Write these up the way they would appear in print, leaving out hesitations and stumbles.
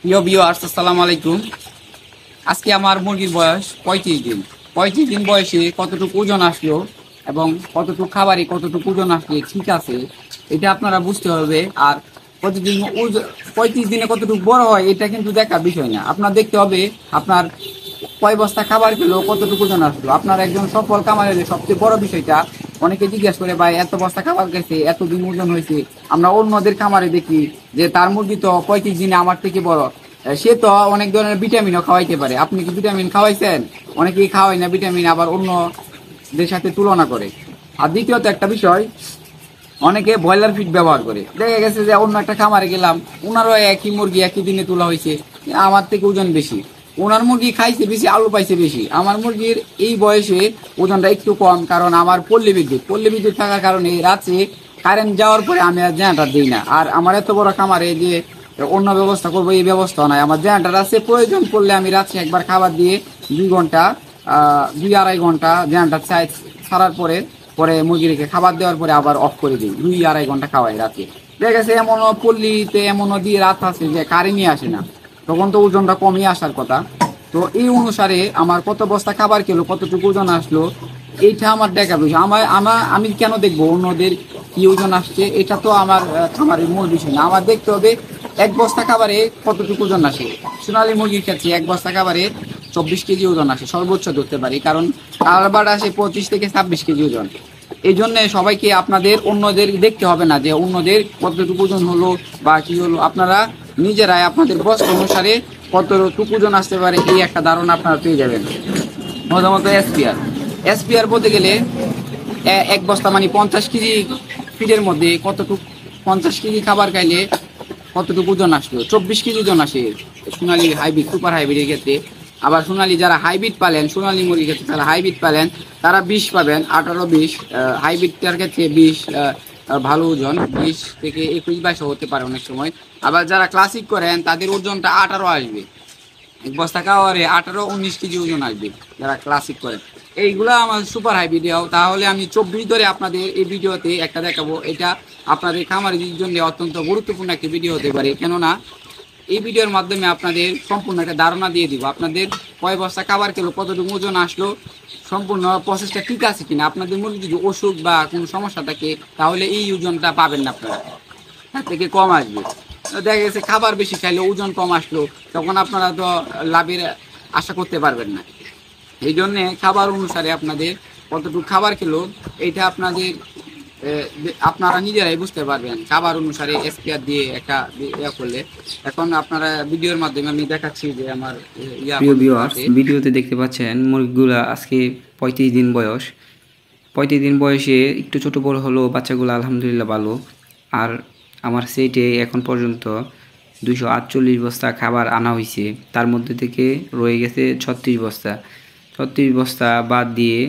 প্রিয় ভিউয়ার্স, আসসালামু আলাইকুম। আজকে আমার মুরগির বয়স 35 দিন। 35 দিন বয়সে কতটুকু ওজন আসলো এবং কতটুকু খাবারে কতটুকু ওজন আসলে ঠিক আছে, এটা আপনারা বুঝতে হবে। আর প্রতিদিন 35 দিনে কতটুকু বড় হয় এটা কিন্তু দেখার বিষয় না, আপনার দেখতে হবে আপনার কয় বস্তা খাবার খেলো, কতটুকু ওজন আসলো। আপনার একজন সফল খামারের সবচেয়ে বড় বিষয়টা, অনেকে জিজ্ঞেস করে ভাই এত বস্তা খাবার খেয়েছে, এতদিন ওজন হয়েছে। আমরা অন্যদের খামারে দেখি যে তার মুরগি তো 35 দিনে আমার থেকে বড়, সে তো অনেক ধরনের ভিটামিনও খাওয়াইতে পারে। আপনি কি ভিটামিন খাওয়াইছেন? অনেকেই খাওয়াই না ভিটামিন, আবার অন্যদের সাথে তুলনা করে। আর দ্বিতীয়ত একটা বিষয়, অনেকে ব্রয়লার ফিড ব্যবহার করে। দেখা গেছে যে অন্য একটা খামারে গেলাম, ওনারও একই মুরগি একই দিনে তোলা হয়েছে, আমার থেকে ওজন বেশি। ওনার মুরগি খাইছে বেশি, আলু পাইছে বেশি। আমার মুরগির এই বয়সে ওজনটা একটু কম, কারণ আমার পল্লী বিদ্যুৎ থাকার কারণে রাত্রে কারেন্ট যাওয়ার পরে আমি আর জেনারেটর দিই না। আর আমার এত বড় খামারে যে অন্য ব্যবস্থা করবো এই ব্যবস্থা নাই, আমার জেনারেটর আছে। প্রয়োজন পড়লে আমি রাত্রে একবার খাবার দিয়ে 2 ঘন্টা 2-2.5 ঘন্টা জেনারেটর ছাড়ার পরে পরে মুরগি রেখে খাবার দেওয়ার পরে আবার অফ করে দিই। 2-2.5 ঘন্টা খাওয়াই রাতে। দেখা গেছে এমনও পল্লীতে এমনও দিয়ে রাত আছে যে কারেন্টই আসে না, তখন তো ওজনটা কমই আসার কথা। তো এই অনুসারে আমার কত বস্তা খাবার খেলো, কতটুকু ওজন আসলো, এইটা আমার দেখা বিষয়। আমি কেন দেখবো অন্যদের কি ওজন আসছে? এটা তো আমার খামারের মূল বিষয় না। আমার দেখতে হবে এক বস্তা খাবারে কতটুকু ওজন আসে। সোনালী মুরগির ক্ষেত্রে এক বস্তা খাবারে 24 কেজি ওজন আসে, সর্বোচ্চ ধরতে পারি, কারণ কারবার আসে 25 থেকে 26 কেজি ওজন। এই জন্য সবাইকে আপনাদের অন্যদের দেখতে হবে না যে অন্যদের কতটুকু ওজন হলো বা কি হলো। আপনারা নিজেরাই আপনাদের বস্তা অনুসারে কতটুকু ওজন আসতে পারে এই একটা ধারণা আপনারা পেয়ে যাবেন। প্রথমত এসপিআর বলতে গেলে এক বস্তা মানে 50 কেজি ফিডের মধ্যে কতটুকু, 50 কেজি খাবার খাইলে কতটুকু ওজন আসলো। 24 কেজি ওজন আসে সোনালী হাইব্রিড, সুপার হাইব্রিডের ক্ষেত্রে। আবার সোনালী যারা হাইব্রিড পালেন, সোনালী মুরগির ক্ষেত্রে যারা হাইব্রিড পালেন তারা 20 পাবেন, 18-20। হাইব্রিডটার ক্ষেত্রে 20 ভালো ওজন, 20 থেকে 21-22 হতে পারে অনেক সময়। আবার যারা ক্লাসিক করেন তাদের ওজনটা 18 আসবে। এক বস্তা খাওয়ারে 18-19 কেজি ওজন আসবে যারা ক্লাসিক করেন। এইগুলা আমার সুপার হাইব্রিড। তাহলে আমি 24 ধরে আপনাদের এই ভিডিওতে একটা দেখাবো। এটা আপনাদের খামারের জন্য অত্যন্ত গুরুত্বপূর্ণ একটা ভিডিও হতে পারে, কেননা এই ভিডিওর মাধ্যমে আপনাদের সম্পূর্ণ একটা ধারণা দিয়ে দিব আপনাদের কয় বস্তা খাবার খেলো, কতটুকু ওজন আসলো, সম্পূর্ণ প্রসেসটা ঠিক আছে কিনা। আপনাদের মুরগি যদি অসুখ বা কোনো সমস্যা থাকে তাহলে এই ওজনটা পাবেন না, আপনারা তার থেকে কম আসবে। দেখা গেছে খাবার বেশি খাইলে ওজন কম আসলো, তখন আপনারা তো লাভের আশা করতে পারবেন না। এই জন্যে খাবার অনুসারে আপনাদের কতটুকু খাবার খেলো এইটা আপনারা নিজেরাই বুঝতে পারবেন খাবার অনুসারে এসপিআর দিয়ে একটা ইয়া করলে। এখন আপনারা ভিডিওর মাধ্যমে আমি দেখাচ্ছি যে আমার প্রিয় ভিউয়ার্স, ভিডিওতে দেখতে পাচ্ছেন মুরগিগুলা আজকে 35 দিন বয়স। 35 দিন বয়সে একটু ছোট বড় হলো বাচ্চাগুলো, আলহামদুলিল্লাহ ভালো। আর আমার সেটে এখন পর্যন্ত 248 বস্তা খাবার আনা হয়েছে, তার মধ্যে থেকে রয়ে গেছে 36 বস্তা। 36 বস্তা বাদ দিয়ে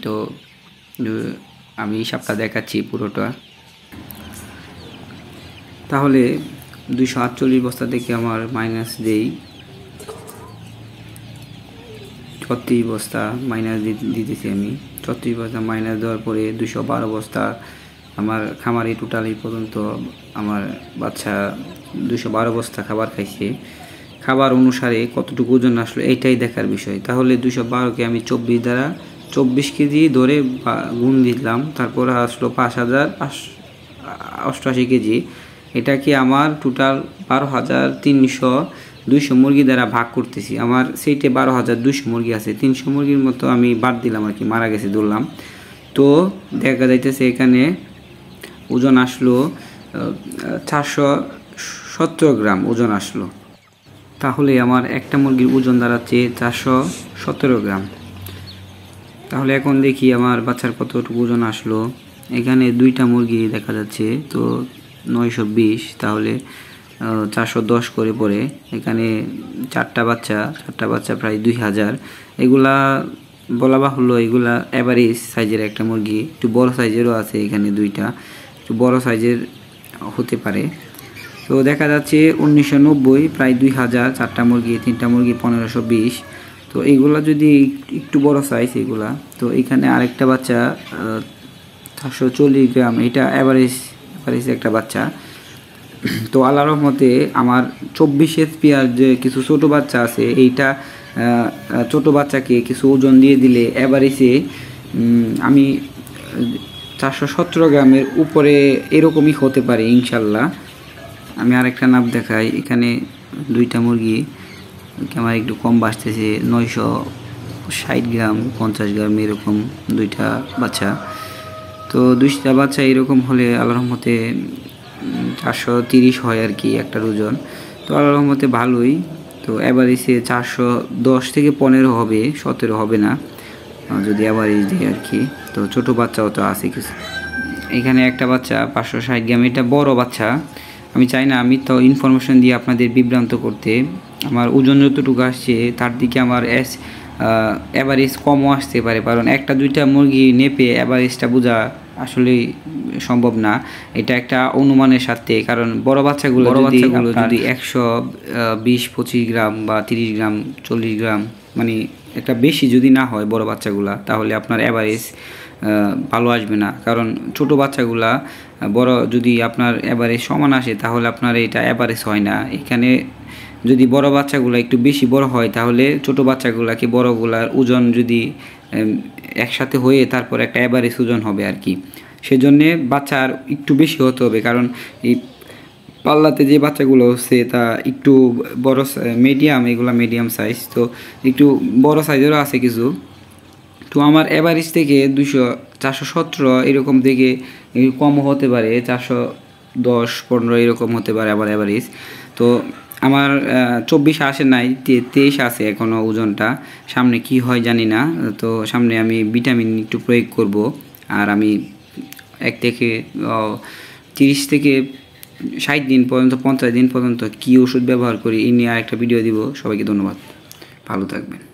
তো আমি হিসাবটা দেখাচ্ছি পুরোটা। তাহলে 248 বস্তা থেকে আমার মাইনাস দেই 36 বস্তা, মাইনাস দিতেছি আমি। 36 বস্তা মাইনাস দেওয়ার পরে 212 বস্তা আমার খামারে টোটালি পর্যন্ত আমার বাচ্চা 212 বস্তা খাবার খাইছে। খাবার অনুসারে কতটুকু ওজন আসলো এইটাই দেখার বিষয়। তাহলে 212কে আমি 24 দ্বারা 24 কেজি ধরে গুণ দিলাম, তারপর আসলো 5088 কেজি। এটাকে আমার টোটাল 12,300 মুরগি দ্বারা ভাগ করতেছি। আমার সেইটে 12,200 মুরগি আছে, 300 মুরগির মতো আমি বাদ দিলাম আর কি, মারা গেছে ধরলাম। তো দেখা যাইতেছে এখানে ওজন আসলো 417 গ্রাম ওজন আসলো। তাহলে আমার একটা মুরগির ওজন দাঁড়াচ্ছে 417 গ্রাম। তাহলে এখন দেখি আমার বাচ্চার কতটুকু ওজন আসলো। এখানে 2টা মুরগি দেখা যাচ্ছে, তো 920, তাহলে 410 করে পড়ে। এখানে 4টা বাচ্চা প্রায় 2000। এগুলা বলা বাহুল্য, এগুলা অ্যাভারেজ সাইজের একটা মুরগি। একটু বড় সাইজেরও আছে, এখানে 2টা একটু বড় সাইজের হতে পারে। তো দেখা যাচ্ছে 1990, প্রায় 2000, 4টা মুরগি, 3টা মুরগি 1520। তো এইগুলা যদি একটু বড় সাইজ এগুলা, তো এখানে আরেকটা বাচ্চা 440 গ্রাম, এটা অ্যাভারেজ একটা বাচ্চা। তো আল্লাহর রহমতে আমার 24 এসপিআর যে কিছু ছোট বাচ্চা আছে, এইটা ছোট বাচ্চাকে কিছু ওজন দিয়ে দিলে এভারেজে আমি 417 গ্রামের উপরে এরকমই হতে পারে ইনশাল্লাহ। আমি আরেকটা নাপ দেখাই, এখানে 2টা মুরগি আমার একটু কম বাঁচতেছে, 960 গ্রাম 50 গ্রাম এরকম 2টা বাচ্চা। তো 2টা বাচ্চা এরকম হলে আল্লাহর রহমতে 430 হয় আর কি একটার ওজন। তো আল্লাহর রহমতে ভালোই। তো এভারেজে 410 থেকে 15 হবে, 17 হবে না যদি এভারেজ দিই আর কি। তো ছোটো বাচ্চাও তো আছে কিছু। এখানে একটা বাচ্চা 560 গ্রাম, এটা বড় বাচ্চা। আমি চাই না আমি তো ইনফরমেশন দিয়ে আপনাদের বিভ্রান্ত করতে। আমার ওজন যতটুকু আসছে তার দিকে আমার অ্যাভারেজ কমও আসতে পারে, কারণ 1-2টা মুরগি নেপে অ্যাভারেজটা বোঝা আসলে সম্ভব না। এটা একটা অনুমানের সাথে, কারণ বড় বাচ্চাগুলো যদি 120-25 গ্রাম বা 30 গ্রাম 40 গ্রাম মানে একটা বেশি যদি না হয় বড় বাচ্চাগুলা, তাহলে আপনার অ্যাভারেজ ভালো আসবে না। কারণ ছোট বাচ্চাগুলা বড় যদি আপনার অ্যাভারেজ সমান আসে তাহলে আপনার এটা অ্যাভারেজ হয় না। এখানে যদি বড় বাচ্চাগুলো একটু বেশি বড় হয় তাহলে ছোট বাচ্চাগুলাকে বড়গুলার ওজন যদি একসাথে হয়ে তারপর একটা অ্যাভারেজ ওজন হবে আর কি। সেজন্যে বাচ্চার একটু বেশি হতে হবে, কারণ এই পাল্লাতে যে বাচ্চাগুলো হচ্ছে তা একটু বড় মিডিয়াম, এগুলো মিডিয়াম সাইজ, তো একটু বড় সাইজেরও আছে কিছু। তো আমার অ্যাভারেজ থেকে 417 এরকম থেকে কমও হতে পারে, 410-15 এরকম হতে পারে আমার অ্যাভারেজ। তো আমার 24 আসে নাই, 23 আছে এখনও ওজনটা। সামনে কি হয় জানি না। তো সামনে আমি ভিটামিন একটু প্রয়োগ করব, আর আমি 1 থেকে 30 থেকে 60 দিন পর্যন্ত 50 দিন পর্যন্ত কী ওষুধ ব্যবহার করি এই নিয়ে আরেকটা ভিডিও দিব। সবাইকে ধন্যবাদ, ভালো থাকবেন।